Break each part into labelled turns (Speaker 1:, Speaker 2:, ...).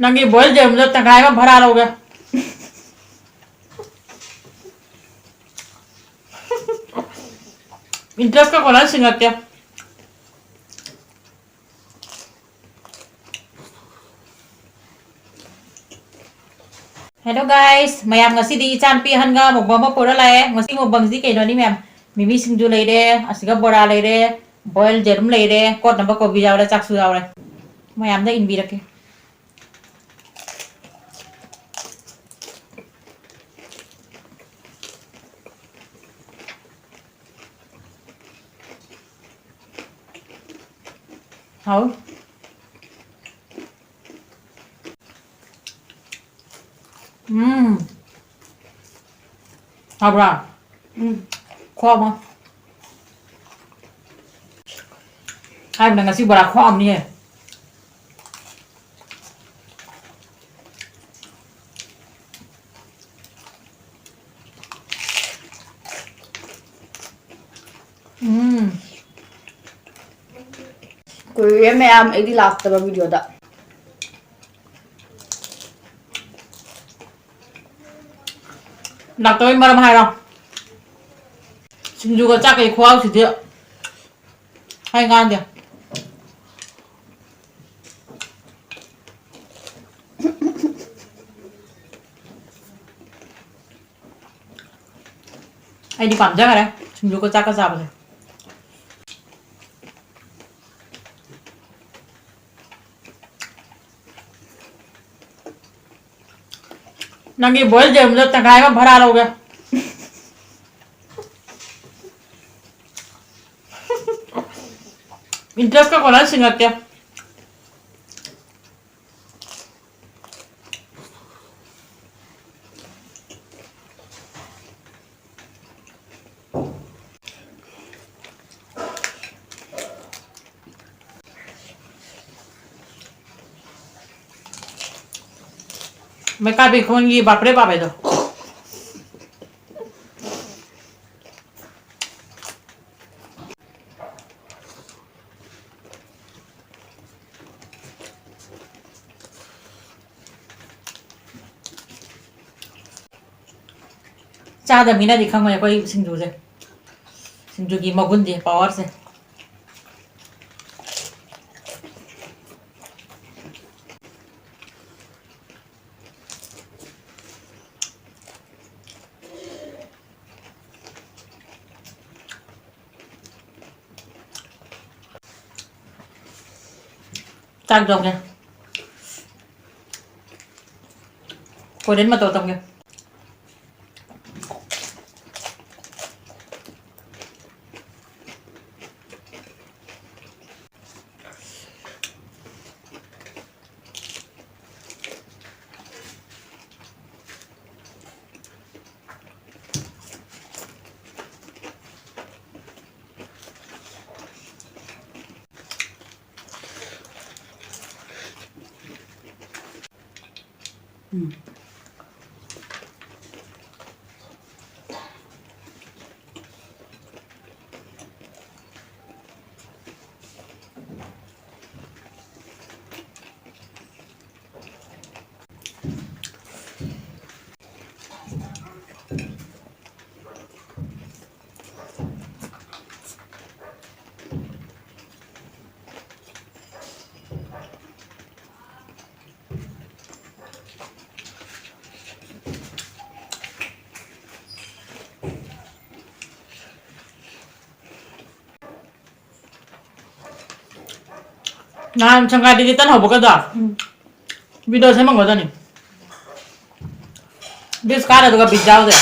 Speaker 1: नंगी बोल जे मुझे तंगाई में भरा लोगे इंटरेस्ट का कॉलेज सिंगर क्या Hello guys, mayam ngasidi champi hanga mukbang pakora lae ngasi mukbang di kaino ni ma'am. Mimi singju leire, asiga bora leire, boil jerum leire, kot namba kobi jaure chaksu jaure. Mayam da inbi rake. How? Habra. Khom không? Hai mình ngasih bora khom ni.
Speaker 2: Kuya ma'am, ay di last ba video da.
Speaker 1: Đặt tới mà làm hay không? Singju có chắc cái khoa chỉ thiệu. Hay ngon kìa. Anh đi cảm giác rồi đấy. Singju có chắc có sao rồi. नंगी बोल जे मुझे तंगाई में भरा लोगे interest का college singer क्या मैं का भी खोंगी बापरे बाप है तो चादा मीना दिखा मैं कोई सिंजू से सिंजू की मगुन दी पावर से Tag dong kìa. Cô đến mà tổ tổng kìa. 난 잠깐 일단 해보거든. video xem bằng 거잖니. Biết cái là tôi gặp bị đau rồi.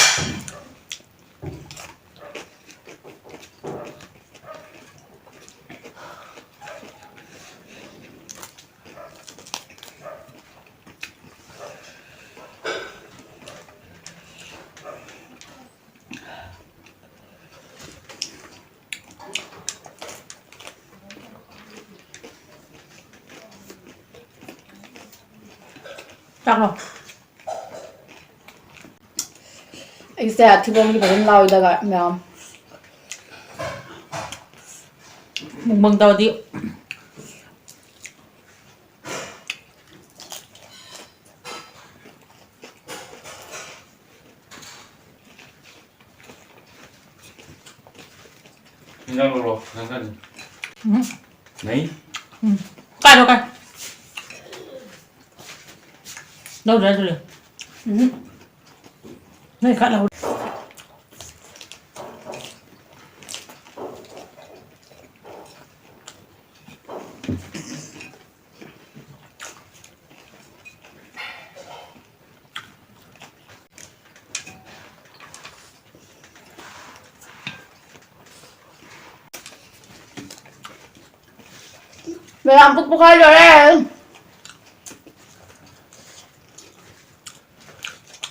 Speaker 1: Chắc rồi.
Speaker 2: Anh sẽ thì bông đi phải lau ra gọi mèo.
Speaker 1: Mừng tao đi.
Speaker 3: 생각으로 생각하는.
Speaker 1: Ừ.
Speaker 3: 네?
Speaker 1: Ừ. Cay đâu cay. Đâu rồi.
Speaker 2: Ừ.
Speaker 1: Này cay đâu.
Speaker 2: Mẹ làm 뻑뻑하게 잘해.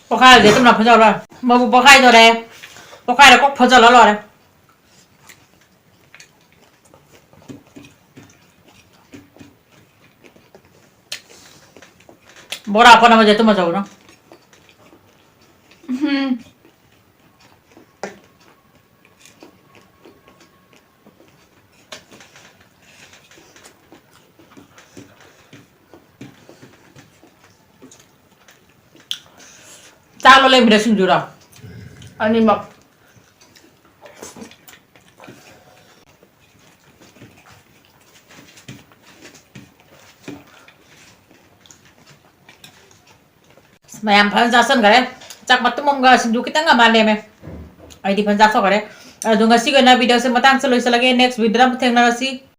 Speaker 1: Pakora để tâm làm phơi rồi. Mà bụng pakora rồi đây. Pakora là 꼭 phơi rồi đấy. 뭐라 아빠나 맞아 또 맞아 그럼. Talo lên mình xin rồi.
Speaker 2: 아니 막
Speaker 1: Mày em phơi ra sân cái đấy. Chắc mà tụi mong xin du kita nggak male mày. Ai di phơi ra so cái đấy. Dung ngasih cái na video sematang selalu selagi next video ram theng narasi.